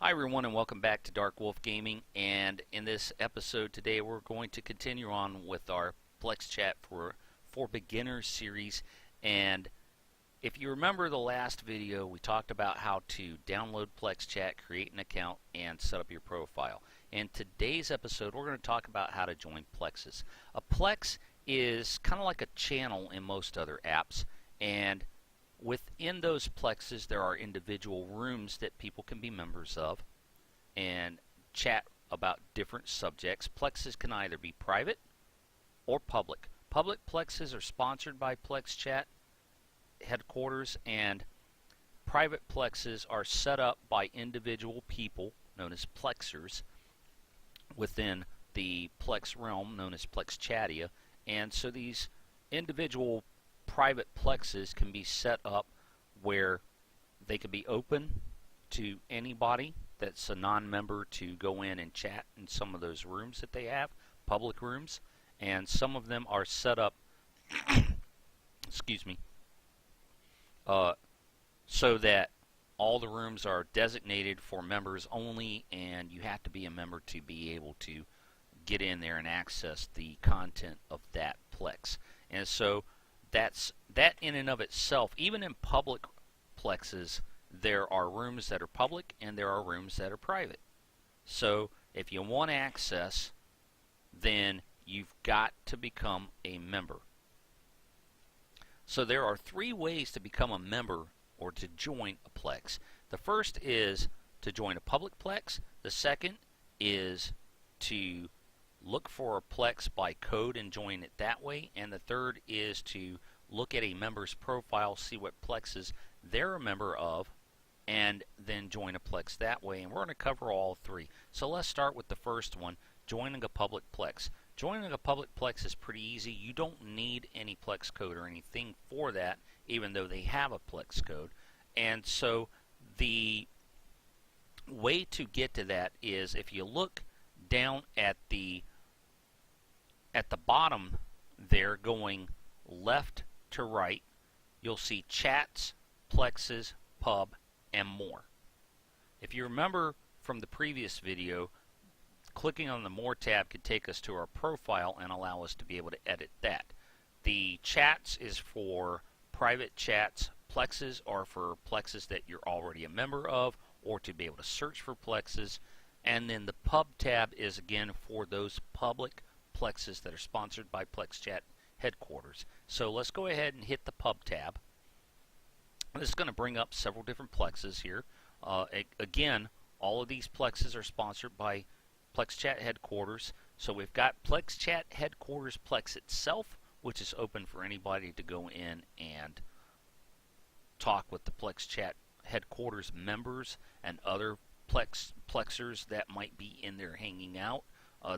Hi everyone and welcome back to Dark Wolf Gaming, and in this episode today we're going to continue on with our Plexchat for Beginners series. And if you remember the last video, we talked about how to download Plexchat, create an account, and set up your profile. In today's episode we're going to talk about how to join Plexes. A Plex is kind of like a channel in most other apps, and within those Plexes there are individual rooms that people can be members of and chat about different subjects. Plexes can either be private or public. Public Plexes are sponsored by Plexchat headquarters, and private Plexes are set up by individual people known as Plexers within the Plex realm known as Plexchatia. And so these individual private Plexes can be set up where they can be open to anybody that's a non-member to go in and chat in some of those rooms that they have, public rooms, and some of them are set up excuse me, so that all the rooms are designated for members only, and you have to be a member to be able to get in there and access the content of that Plex. And so that in and of itself, even in public Plexes, there are rooms that are public and there are rooms that are private. So if you want access, then you've got to become a member. So there are three ways to become a member or to join a Plex. The first is to join a public Plex. The second is to look for a Plex by code and join it that way. And the third is to look at a member's profile, see what Plexes they're a member of, and then join a Plex that way. And we're going to cover all three. So let's start with the first one, joining a public Plex. Joining a public Plex is pretty easy. You don't need any Plex code or anything for that, even though they have a Plex code. And so the way to get to that is, if you look down at the bottom there, going left to right, you'll see chats, Plexes, pub, and more. If you remember from the previous video, clicking on the More tab could take us to our profile and allow us to be able to edit that. The chats is for private chats. Plexes are for Plexes that you're already a member of, or to be able to search for Plexes. And then the pub tab is again for those public Plexes that are sponsored by Plexchat headquarters. So let's go ahead and hit the pub tab. This is going to bring up several different Plexes here. Again, all of these Plexes are sponsored by Plexchat headquarters. So we've got Plexchat headquarters Plex itself, which is open for anybody to go in and talk with the Plexchat headquarters members and other Plexers that might be in there hanging out.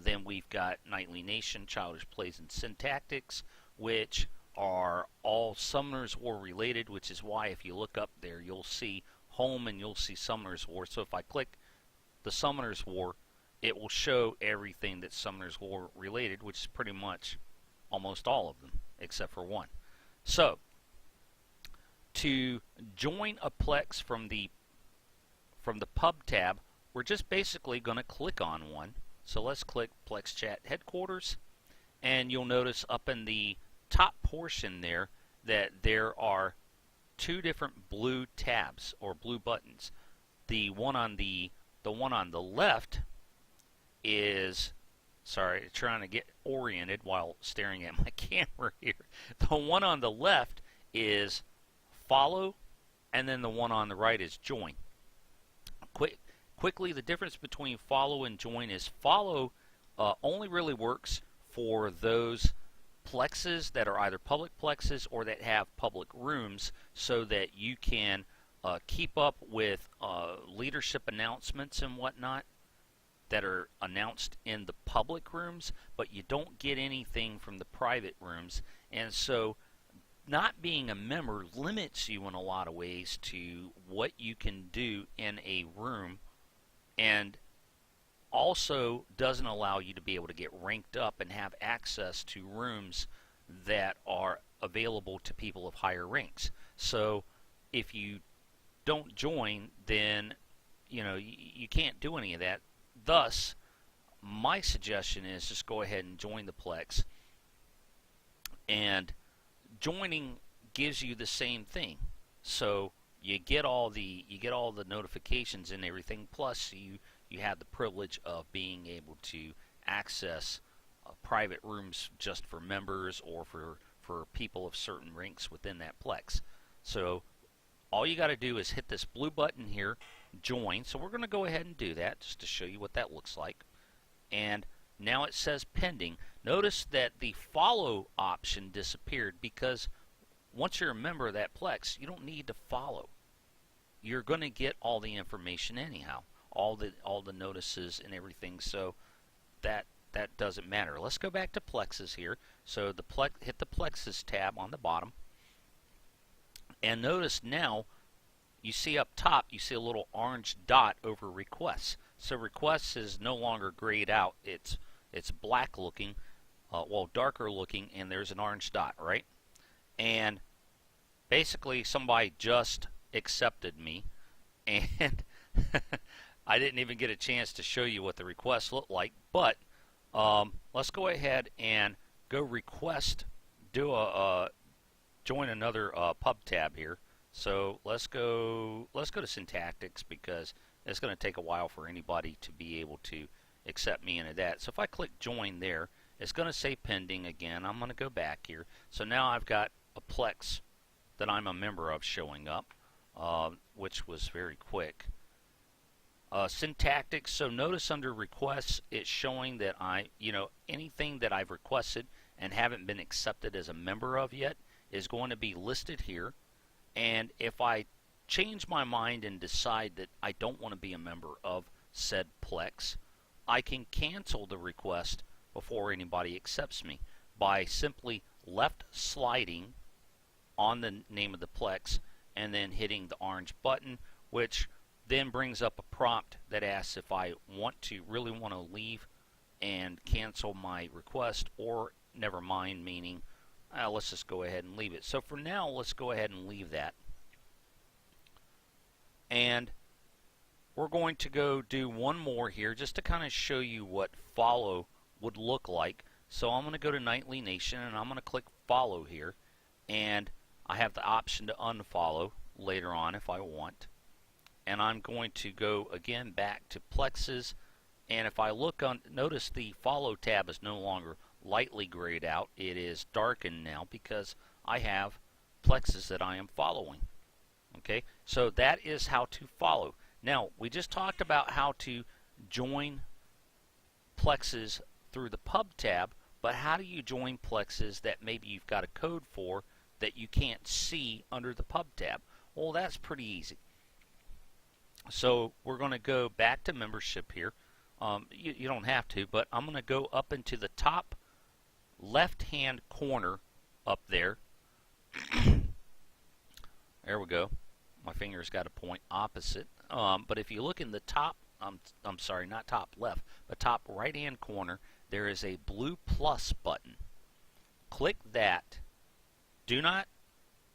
Then we've got Nightly Nation, Childish Plays, and Syntactics, which are all Summoner's War related, which is why if you look up there you'll see Home and you'll see Summoner's War. So if I click the Summoner's War, it will show everything that's Summoner's War related, which is pretty much almost all of them except for one. So to join a Plex from the pub tab, we're just basically going to click on one. So let's click Plexchat headquarters, and you'll notice up in the top portion there that there are two different blue tabs or blue buttons. The one on the left is, sorry, trying to get oriented while staring at my camera here. The one on the left is follow, and then the one on the right is join. Quickly, the difference between follow and join is follow only really works for those Plexes that are either public Plexes or that have public rooms, so that you can keep up with leadership announcements and whatnot that are announced in the public rooms, but you don't get anything from the private rooms. And so not being a member limits you in a lot of ways to what you can do in a room, and also doesn't allow you to be able to get ranked up and have access to rooms that are available to people of higher ranks. So if you don't join, then you can't do any of that. Thus, my suggestion is just go ahead and join the Plex, and joining gives you the same thing. So you get all the notifications and everything, plus you have the privilege of being able to access private rooms just for members or for people of certain ranks within that Plex. So all you got to do is hit this blue button here, join. So we're going to go ahead and do that just to show you what that looks like. And now it says pending. Notice that the follow option disappeared because once you're a member of that Plex, you don't need to follow. You're going to get all the information anyhow, all the notices and everything. So that doesn't matter. Let's go back to Plexes here. So hit the Plexes tab on the bottom. And notice now, you see up top, you see a little orange dot over requests. So requests is no longer grayed out. It's black looking, well, darker looking, and there's an orange dot, right? And basically somebody just accepted me, and I didn't even get a chance to show you what the request looked like. But let's go ahead and go request, join another pub tab here. So let's go to syntactics, because it's going to take a while for anybody to be able to accept me into that. So if I click join there, it's going to say pending again. I'm going to go back here. So now I've got a Plex that I'm a member of showing up, which was very quick. Syntactics, so notice under requests, it's showing that anything that I've requested and haven't been accepted as a member of yet is going to be listed here. And if I change my mind and decide that I don't want to be a member of said Plex, I can cancel the request before anybody accepts me by simply left sliding on the name of the Plex and then hitting the orange button, which then brings up a prompt that asks if I really want to leave and cancel my request, or never mind, meaning let's just go ahead and leave it. So for now, let's go ahead and leave that. And we're going to go do one more here just to kind of show you what follow would look like. So I'm going to go to Nightly Nation, and I'm going to click follow here, and I have the option to unfollow later on if I want. And I'm going to go again back to Plexes, and if I look on, notice the follow tab is no longer lightly grayed out. It is darkened now because I have Plexes that I am following. Okay, so that is how to follow. Now, we just talked about how to join Plexes through the pub tab, but how do you join Plexes that maybe you've got a code for that you can't see under the pub tab? Well, that's pretty easy. So we're going to go back to membership here. You don't have to, but I'm going to go up into the top left-hand corner up there. There we go. My finger's got to point opposite. But if you look in the top, I'm sorry, not top left, but top right-hand corner, there is a blue plus button. Click that. Do not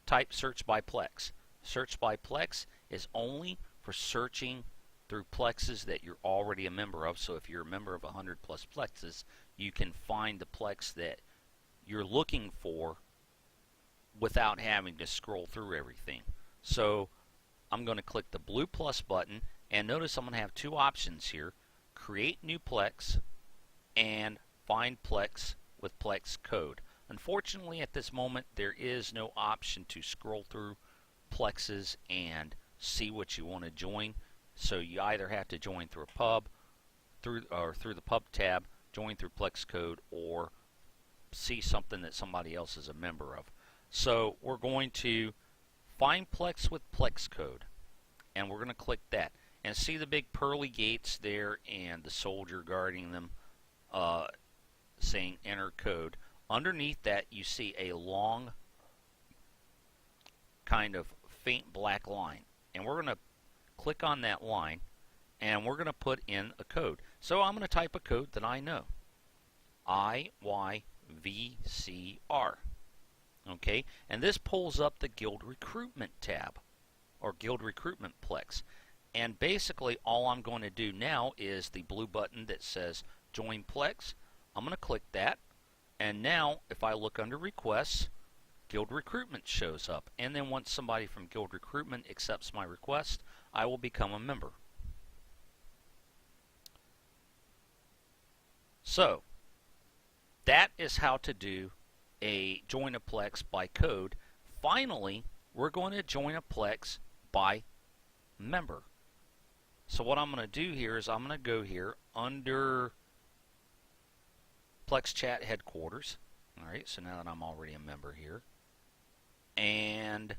type search by Plex. Search by Plex is only for searching through Plexes that you're already a member of. So if you're a member of 100 plus Plexes, you can find the Plex that you're looking for without having to scroll through everything. So I'm going to click the blue plus button, and notice I'm going to have two options here: create new Plex and find Plex with Plex code. Unfortunately, at this moment, there is no option to scroll through Plexes and see what you want to join. So you either have to join through a pub, through the pub tab, join through Plex code, or see something that somebody else is a member of. So we're going to find Plex with Plex code, and we're going to click that. And see the big pearly gates there and the soldier guarding them saying enter code. Underneath that, you see a long kind of faint black line, and we're going to click on that line, and we're going to put in a code. So I'm going to type a code that I know: IYVCR. Okay, and this pulls up the Guild Recruitment tab, or Guild Recruitment Plex. And basically all I'm going to do now is the blue button that says Join Plex. I'm going to click that, and now if I look under Requests, Guild Recruitment shows up. And then once somebody from Guild Recruitment accepts my request, I will become a member. So that is how to do a join a Plex by code. Finally, we're going to join a Plex by member. So what I'm going to do here is I'm going to go here under Plexchat headquarters. Alright, so now that I'm already a member here, and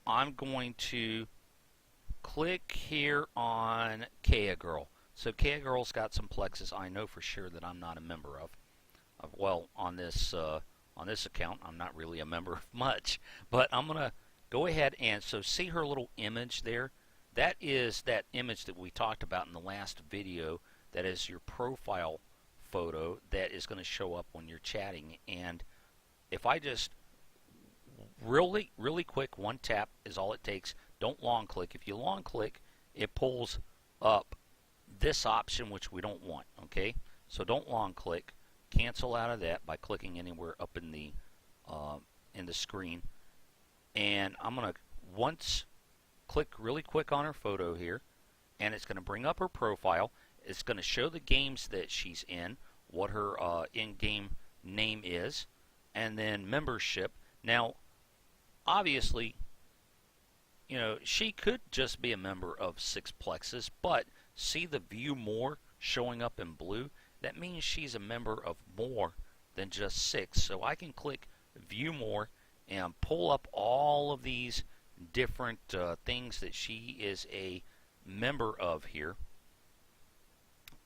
I'm going to click here on Kea Girl. So Kea Girl's got some Plexes I know for sure that I'm not a member of. Well, on this account, I'm not really a member of much, but I'm going to go ahead and see her little image there. That is that image that we talked about in the last video. That is your profile photo that is going to show up when you're chatting. And if I just really quick, one tap is all it takes. Don't long click. If you long click, it pulls up this option, which we don't want. Okay, so don't long click. Cancel out of that by clicking anywhere up in the screen. And I'm going to once click really quick on her photo here, and it's going to bring up her profile. It's going to show the games that she's in, what her in-game name is, and then membership. Now, obviously, you know, she could just be a member of 6 Plexes, but see the view more showing up in blue? That means she's a member of more than just 6. So I can click view more and pull up all of these different things that she is a member of here.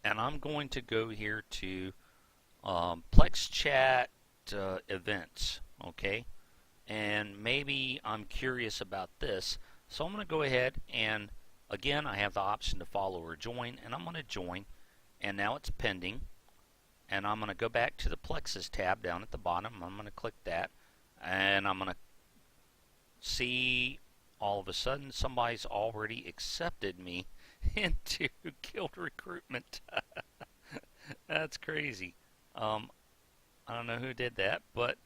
And I'm going to go here to Plexchat events, okay? And maybe I'm curious about this, so I'm going to go ahead and again I have the option to follow or join, and I'm going to join, and now it's pending. And I'm going to go back to the Plexes tab down at the bottom. I'm going to click that, and I'm going to see all of a sudden somebody's already accepted me into Guild Recruitment. That's crazy. I don't know who did that, but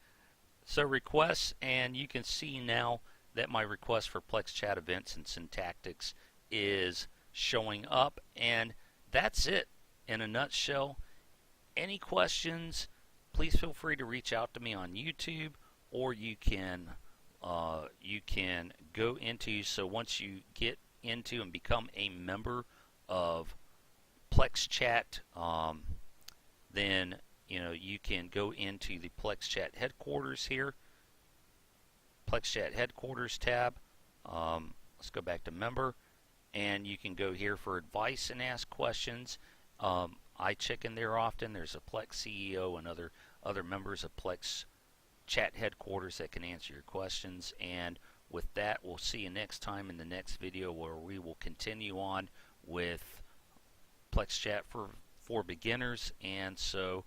so requests, and you can see now that my request for Plexchat events and Syntactics is showing up, and that's it in a nutshell. Any questions, please feel free to reach out to me on YouTube, or you can go into, so once you get into and become a member of Plexchat, then you know you can go into the Plexchat headquarters here, Plexchat headquarters tab. Let's go back to member, and you can go here for advice and ask questions. I check in there often. There's a Plex CEO and other members of Plex Chat headquarters that can answer your questions. And with that, we'll see you next time in the next video, where we will continue on with Plexchat for beginners. And so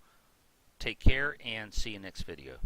take care and see you next video.